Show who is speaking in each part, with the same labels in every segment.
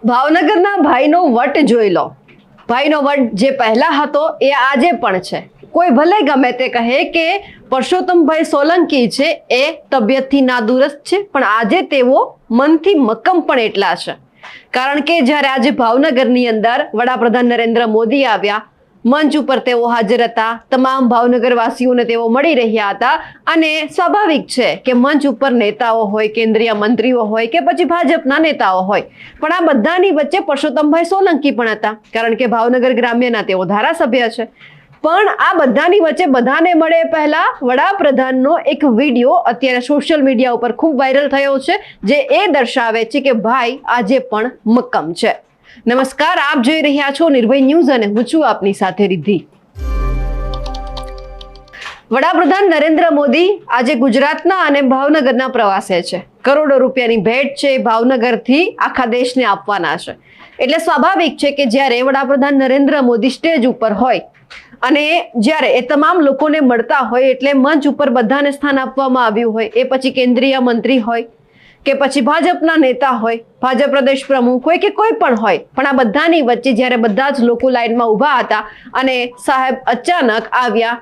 Speaker 1: ભાવનગરના ભાઈનો વટ જોઈ લો. ભાઈનો વટ જે પહેલા હતો એ આજે પણ છે. કોઈ ભલે ગમે તે કહે કે પરસોત્તમભાઈ સોલંકી છે એ તબિયતથી નાદુરસ્ત છે, પણ આજે તેઓ મનથી મક્કમ પણ એટલા છે. કારણ કે જ્યારે આજે ભાવનગરની અંદર વડાપ્રધાન નરેન્દ્ર મોદી આવ્યા, મંચ ઉપર તેઓ હાજર હતા, તમામ ભાવનગરવાસીઓને તેઓ મળી રહ્યા હતા. અને સ્વાભાવિક છે કે મંચ ઉપર નેતાઓ હોય, કેન્દ્રીય મંત્રીઓ હોય કે પછી ભાજપના નેતાઓ હોય, પણ આ બધાની વચ્ચે પરસોત્તમભાઈ સોલંકી પણ હતા, કારણ કે ભાવનગર ગ્રામ્યના તેઓ ધારાસભ્ય છે. પણ આ બધાની વચ્ચે બધાને મળે પહેલા વડાપ્રધાનનો એક વિડીયો અત્યારે સોશિયલ મીડિયા ઉપર ખૂબ વાયરલ થયો છે, જે એ દર્શાવે છે કે ભાઈ આજે પણ મક્કમ છે. નમસ્કાર, આપ જોઈ રહ્યા છો નિર્ભય ન્યૂઝ અને હું છું આપની સાથે રિદ્ધિ. વડાપ્રધાન નરેન્દ્ર મોદી આજે ગુજરાતના અને ભાવનગરના પ્રવાસે છે. કરોડો રૂપિયાની ભેટ છે ભાવનગરથી આખા દેશને આપવાના છે. એટલે સ્વાભાવિક છે કે જ્યારે વડાપ્રધાન નરેન્દ્ર મોદી સ્ટેજ ઉપર હોય અને જ્યારે એ તમામ લોકોને મળતા હોય, એટલે મંચ ઉપર બધાને સ્થાન આપવામાં આવ્યું હોય, એ પછી કેન્દ્રીય મંત્રી હોય કે પછી ભાજપના નેતા હોય, ભાજપ પ્રદેશ પ્રમુખ હોય કે કોઈ પણ હોય, પણ આ બધાની વચ્ચે જ્યારે બધા જ લોકો લાઈનમાં ઊભા હતા અને સાહેબ અચાનક આવ્યા,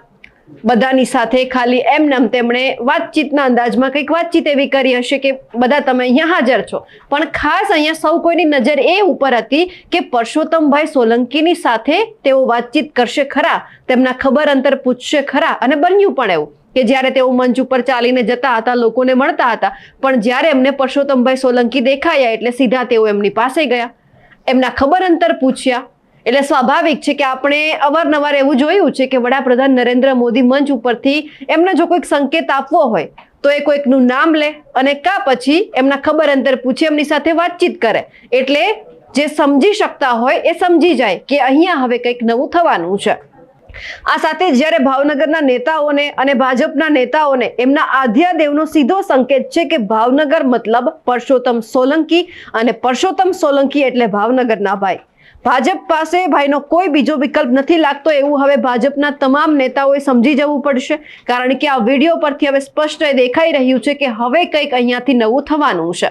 Speaker 1: બધાની સાથે ખાલી એમનેમ તેમણે વાતચીતના અંદાજમાં કંઈક વાતચીત એવી કરી હશે કે બધા તમે અહીંયા હાજર છો, પણ ખાસ અહીંયા સૌ કોઈની નજર એ ઉપર હતી કે પરસોત્તમભાઈ સોલંકીની સાથે તેઓ વાતચીત કરશે ખરા, તેમના ખબર અંતર પૂછશે ખરા. અને બન્યું પણ એવું કે જ્યારે તેઓ મંચ ઉપર ચાલીને જતા હતા, લોકોને મળતા હતા, પણ જ્યારે એમને પરસોત્તમભાઈ સોલંકી દેખાયા એટલે સીધા તેઓ એમની પાસે ગયા, એમના ખબર અંતર પૂછ્યા. એટલે સ્વાભાવિક છે કે આપણે અવારનવાર એવું જોયું છે કે વડાપ્રધાન નરેન્દ્ર મોદી મંચ ઉપરથી એમને જો કોઈક સંકેત આપવો હોય તો એ કોઈકનું નામ લે અને કા પછી એમના ખબર અંતર પૂછે, એમની સાથે વાતચીત કરે, એટલે જે સમજી શકતા હોય એ સમજી જાય કે અહીંયા હવે કંઈક નવું થવાનું છે. આ સાથે જ્યારે ભાવનગરના નેતાઓને અને ભાજપના નેતાઓને એમના આધ્યા દેવનો સીધો સંકેત છે કે ભાવનગર મતલબ પરસોત્તમ સોલંકી અને પરસોત્તમ સોલંકી એટલે ભાવનગરના ભાઈ. ભાજપ પાસે ભાઈનો કોઈ બીજો વિકલ્પ નથી લાગતો એવું હવે ભાજપના તમામ નેતાઓએ સમજી જવું પડશે, કારણ કે આ વિડીયો પરથી હવે સ્પષ્ટ દેખાઈ રહ્યું છે કે હવે કંઈક અહીંયાથી નવું થવાનું છે.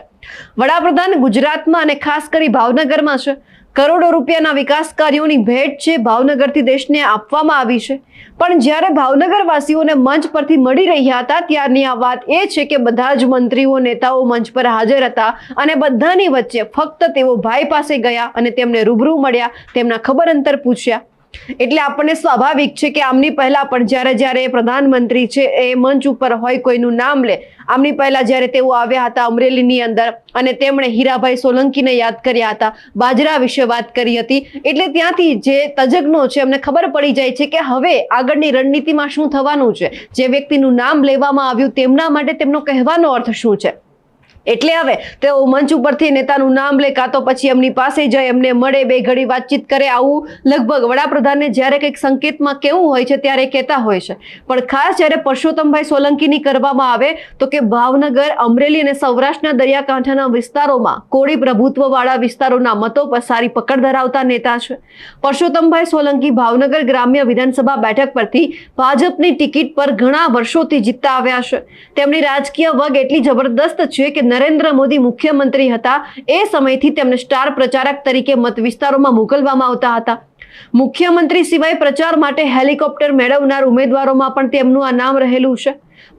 Speaker 1: વડાપ્રધાન ગુજરાતમાં અને ખાસ કરી ભાવનગરમાં છે. કરોડો રૂપિયાના વિકાસ કાર્યોની ભેટ છે ભાવનગરથી દેશને આપવામાં આવી છે. પણ જ્યારે ભાવનગરવાસીઓને મંચ પરથી મળી રહ્યા હતા ત્યારની આ વાત એ છે કે બધા જ મંત્રીઓ, નેતાઓ મંચ પર હાજર હતા અને બધાની વચ્ચે ફક્ત તેઓ ભાઈ પાસે ગયા અને તેમને રૂબરૂ મળ્યા, તેમના ખબર અંતર પૂછ્યા. એટલે આપણને સ્વાભાવિક છે કે આમની પહેલા પણ જ્યારે પ્રધાનમંત્રી છે એ મંચ ઉપર હોય, કોઈનું નામ લે, આમની પહેલા જ્યારે તેઓ આવ્યા હતા અમરેલીની અંદર અને તેમણે હીરાભાઈ સોલંકીને યાદ કર્યા હતા, બાજરા વિશે વાત કરી હતી, એટલે ત્યાંથી જે તજજ્ઞો છે એમને ખબર પડી જાય છે કે હવે આગળની રણનીતિમાં શું થવાનું છે. જે વ્યક્તિનું નામ લેવામાં આવ્યું તેમના માટે તેમનો કહેવાનો અર્થ શું છે. એટલે હવે તેઓ મંચ ઉપરથી નેતાનું નામ લે, કાં તો પછી એમની પાસે જાય, એમને મળે, બે ઘડી વાતચીત કરે, આવું લગભગ વડાપ્રધાનને જ્યારે કંઈક સંકેતમાં કેવું હોય છે ત્યારે કહેતા હોય છે. પણ ખાસ જ્યારે પરસોત્તમભાઈ સોલંકીની કરવામાં આવે તો કે ભાવનગર, અમરેલી અને સૌરાષ્ટ્રના દરિયાકાંઠાના વિસ્તારોમાં કોળી પ્રભુત્વવાળા વિસ્તારોના મતો પર સારી પકડ ધરાવતા નેતા છે. પરસોત્તમભાઈ સોલંકી ભાવનગર ગ્રામ્ય વિધાનસભા બેઠક પરથી ભાજપની ટિકિટ પર ઘણા વર્ષોથી જીતતા આવ્યા છે. તેમની રાજકીય વગ એટલી જબરદસ્ત છે કે નરેન્દ્ર મોદી મુખ્યમંત્રી હતા એ સમયથી તેમને સ્ટાર પ્રચારક તરીકે મત વિસ્તારોમાં મોકલવામાં આવતા હતા. મુખ્યમંત્રી સિવાય પ્રચાર માટે હેલિકોપ્ટર મેળવનાર ઉમેદવારોમાં પણ તેમનું આ નામ રહેલું છે.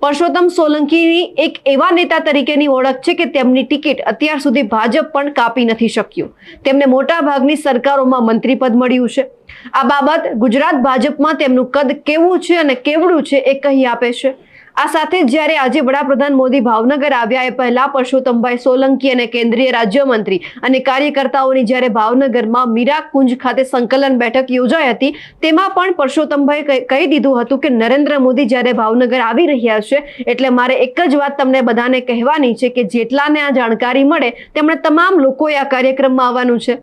Speaker 1: પરસોત્તમ સોલંકીની એક એવા નેતા તરીકેની ઓળખ છે કે તેમની ટિકિટ અત્યાર સુધી ભાજપ પણ કાપી નથી શક્યું. તેમને મોટા ભાગની સરકારોમાં મંત્રી પદ મળ્યું છે. આ બાબત ગુજરાત ભાજપમાં તેમનું કદ કેવું છે અને કેવડું છે એ કહી આપે છે. આ સાથે જ્યારે આજે વડાપ્રધાન મોદી ભાવનગર આવ્યા એ પહેલા પરસોત્તમભાઈ સોલંકી અને કેન્દ્રીય રાજ્યમંત્રી અને કાર્યકર્તાઓની જ્યારે ભાવનગરમાં મીરા કુંજ ખાતે સંકલન બેઠક યોજાઈ હતી, તેમાં પણ પરસોત્તમભાઈ કહી દીધું હતું કે નરેન્દ્ર મોદી જ્યારે ભાવનગર આવી રહ્યા છે એટલે મારે એક જ વાત તમને બધાને કહેવાની છે કે જેટલાને આ જાણકારી મળે તેમણે તમામ લોકોએ આ કાર્યક્રમમાં આવવાનું છે.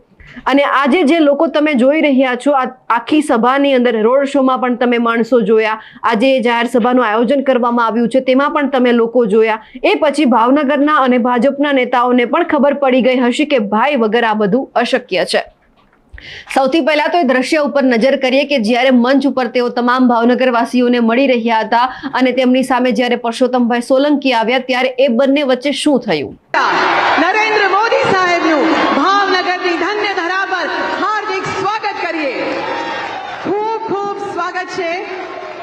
Speaker 1: અને આજે જે લોકો તમે જોઈ રહ્યા છો, આ આખી સભાની અંદર રોડ શોમાં પણ તમે માણસો જોયા, આજે જાહેર સભાનું આયોજન કરવામાં આવ્યું છે તેમાં પણ તમે લોકો જોયા. એ પછી ભાવનગરના અને ભાજપના નેતાઓને પણ ખબર પડી ગઈ હશે કે ભાઈ વગર આ બધું અશક્ય છે. સૌથી પહેલા તો એ દ્રશ્ય ઉપર નજર કરીએ કે જ્યારે મંચ ઉપર તેઓ તમામ ભાવનગરવાસીઓને મળી રહ્યા હતા અને તેમની સામે જ્યારે પરસોત્તમભાઈ સોલંકી આવ્યા ત્યારે એ બંને વચ્ચે શું થયું.
Speaker 2: નરેન્દ્ર મોદી સાહેબનું ભાવનગરની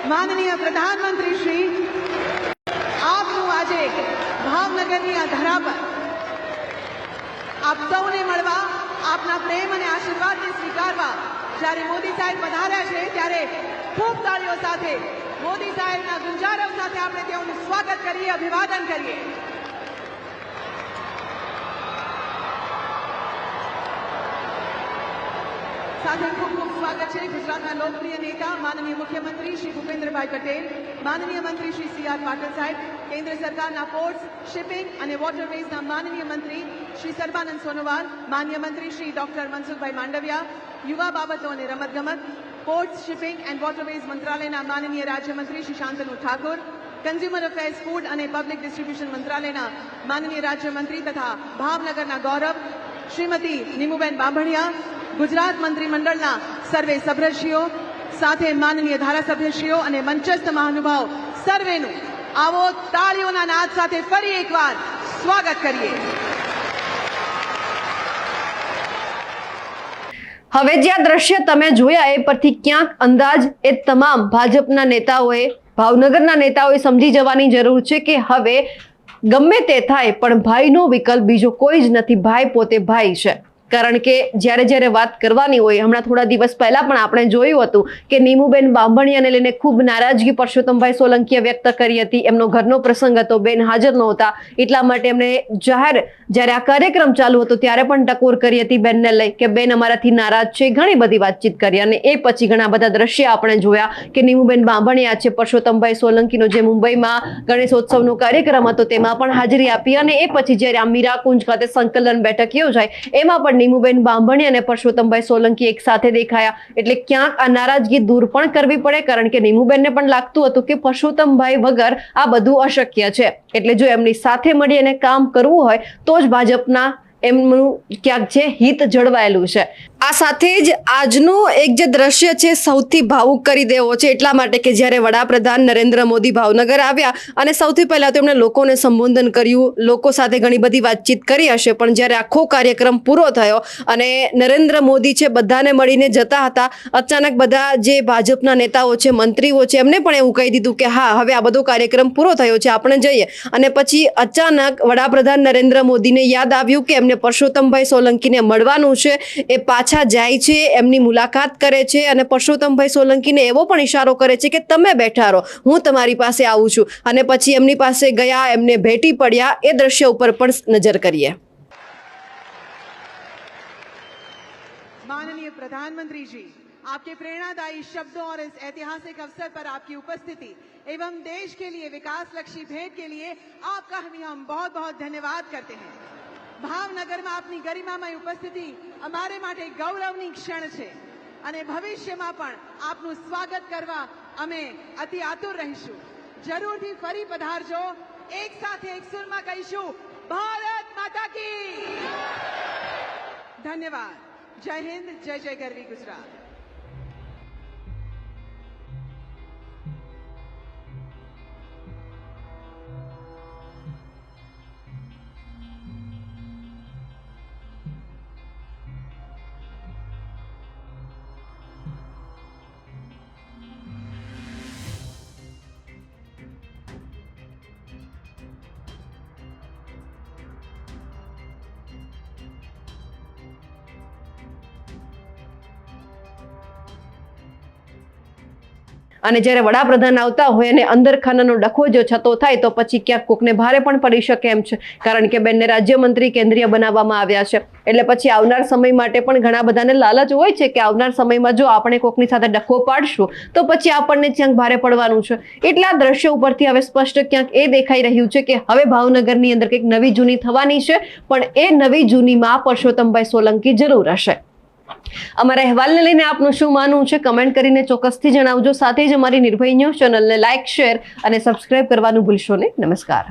Speaker 2: માનનીય પ્રધાનમંત્રી શ્રી, આપનું આજે ભાવનગરની આ ધરા પર આપ સૌને મળવા, આપના પ્રેમ અને આશીર્વાદને સ્વીકારવા જ્યારે મોદી સાહેબ પધાર્યા છે ત્યારે ખૂબ તાળીઓ સાથે મોદી સાહેબના ગુંજારવ સાથે આપણે તેઓનું સ્વાગત કરીએ, અભિવાદન કરીએ. સાથે ખૂબ ખૂબ સ્વાગત છે ગુજરાતના લોકપ્રિય નેતા માનનીય મુખ્યમંત્રી શ્રી ભૂપેન્દ્રભાઈ પટેલ, માનનીય મંત્રી શ્રી સી આર પાટીલ સાહેબ, કેન્દ્ર સરકારના પોર્ટ્સ, શિપિંગ અને વોટરવેઝના માનનીય મંત્રી શ્રી સર્બાનંદ સોનોવાલ, માન્ય મંત્રી શ્રી ડોક્ટર મનસુખભાઈ માંડવિયા, યુવા બાબતો અને રમતગમત, પોર્ટ્સ, શિપિંગ એન્ડ વોટરવેઝ મંત્રાલયના માનનીય રાજ્યમંત્રી Shri Shantanu Thakor, consumer affairs, food અને પબ્લિક ડિસ્ટ્રીબ્યુશન મંત્રાલયના માનનીય રાજ્યમંત્રી તથા ભાવનગરના ગૌરવ શ્રીમતી નીમુબેન બાંભણિયા, ગુજરાત મંત્રીમંડળના સર્વે સભ્યશ્રીઓ, સાથે માનનીય ધારાસભ્યશ્રીઓ અને મંચસ્થ મહાનુભાવ સર્વેનું આવો તાળીઓના નાદ સાથે ફરી એકવાર સ્વાગત કરીએ.
Speaker 1: હવે જે આ દ્રશ્ય તમે જોયા એ પરથી ક્યાંક અંદાજ એ તમામ ભાજપના નેતાઓએ, ભાવનગરના નેતાઓએ સમજી જવાની જરૂર છે કે હવે ગમે તે થાય પણ ભાઈનો વિકલ્પ બીજો કોઈ જ નથી. ભાઈ પોતે ભાઈ છે. કારણ કે જ્યારે વાત કરવાની હોય, હમણાં થોડા દિવસ પહેલા પણ આપણે જોયું હતું કે નીમુબેન બાંભણિયાને લઈને ખૂબ નારાજગી પરસોત્તમભાઈ સોલંકીએ વ્યક્ત કરી હતી. એમનો ઘરનો પ્રસંગ હતો, બેન હાજર નહોતા, એટલા માટે એમણે જાહેર જ્યારે આ કાર્યક્રમ ચાલુ હતો ત્યારે પણ ટકોર કરી હતી બેનને લઈ કે બેન અમારાથી નારાજ છે. ઘણી બધી વાતચીત કરી અને એ પછી ઘણા બધા દ્રશ્ય આપણે જોયા કે નીમુબેન બાંભણિયા છે, પરસોત્તમભાઈ સોલંકીનો જે મુંબઈમાં ગણેશોત્સવનો કાર્યક્રમ હતો તેમાં પણ હાજરી આપી અને એ પછી જ્યારે આ મીરાકુંજ ખાતે સંકલન બેઠક યોજાય એમાં પણ નીમુબેન બાંભણી અને પરસોત્તમભાઈ સોલંકી એક સાથે દેખાયા. એટલે ક્યાંક આ નારાજગી દૂર પણ કરવી પડે, કારણ કે નીમુબેનને પણ લાગતું હતું કે પરસોત્તમભાઈ વગર આ બધું અશક્ય છે. એટલે જો એમની સાથે મળી અને કામ કરવું હોય તો જ ભાજપના એમનું ક્યાંક છે હિત જળવાયેલું છે. આ સાથે જ આજનું એક જે દ્રશ્ય છે સૌથી ભાવુક કરી દેવો છે, એટલા માટે કે જ્યારે વડાપ્રધાન નરેન્દ્ર મોદી ભાવનગર આવ્યા અને સૌથી પહેલા તો એમણે લોકોને સંબોધન કર્યું, લોકો સાથે ઘણી બધી વાતચીત કરી હશે, પણ જ્યારે આખો કાર્યક્રમ પૂરો થયો અને નરેન્દ્ર મોદી છે બધાને મળીને જતા હતા, અચાનક બધા જે ભાજપના નેતાઓ છે, મંત્રીઓ છે, એમને પણ એવું કહી દીધું કે હા હવે આ બધો કાર્યક્રમ પૂરો થયો છે, આપણે જઈએ. અને પછી અચાનક વડાપ્રધાન નરેન્દ્ર મોદીને યાદ આવ્યું કે એમને પરસોત્તમભાઈ સોલંકીને મળવાનું છે. એ પાછા જાય છે, એમની મુલાકાત કરે છે અને પરસોત્તમભાઈ સોલંકીને એવો પણ ઈશારો કરે છે કે તમે બેઠા રહો, હું તમારી પાસે આવું છું. અને પછી એમની પાસે ગયા, એમને ભેટી પડ્યા. એ દ્રશ્ય ઉપર પણ નજર કરીએ.
Speaker 2: माननीय प्रधानमंत्री जी, आपके प्रेरणादायी शब्दों और इस ऐतिहासिक अवसर पर आपकी उपस्थिति एवं देश के लिए विकास लक्ष्य भेंट के लिए आपका हम बहुत बहुत धन्यवाद करते हैं. ભાવનગરમાં આપની ગરિમામય ઉપસ્થિતિ અમારે માટે ગૌરવની ક્ષણ છે અને ભવિષ્યમાં પણ આપનું સ્વાગત કરવા અમે અતિ આતુર રહીશું. જરૂરથી ફરી પધારજો. એક સાથે એક સુરમાં કહીશું ભારત માતા કી. ધન્યવાદ. જય હિન્દ, જય જય ગરવી ગુજરાત.
Speaker 1: અને જ્યારે વડાપ્રધાન આવતા હોય અને અંદર ખાનાનો ડખો જો છતો થાય તો પછી ક્યાંક કોકને ભારે પણ પડી શકે એમ છે, કારણ કે બેનને રાજ્યમંત્રી કેન્દ્રીય બનાવવામાં આવ્યા છે. એટલે પછી આવનાર સમય માટે પણ ઘણા બધાને લાલચ હોય છે કે આવનાર સમયમાં જો આપણે કોકની સાથે ડખો પાડશું તો પછી આપણને ક્યાંક ભારે પડવાનું છે. એટલા દ્રશ્યો ઉપરથી હવે સ્પષ્ટ ક્યાંક એ દેખાઈ રહ્યું છે કે હવે ભાવનગરની અંદર કંઈક નવી જૂની થવાની છે, પણ એ નવી જૂનીમાં પરસોત્તમભાઈ સોલંકી જરૂર હશે. અમારા અહેવાલને લઈને આપનું શું માનવું છે કમેન્ટ કરીને ચોક્કસથી જણાવજો. સાથે જ અમારી નિર્ભય ન્યૂઝ ચેનલને લાઇક, શેર અને સબસ્ક્રાઇબ કરવાનું ભૂલશો નહીં. નમસ્કાર.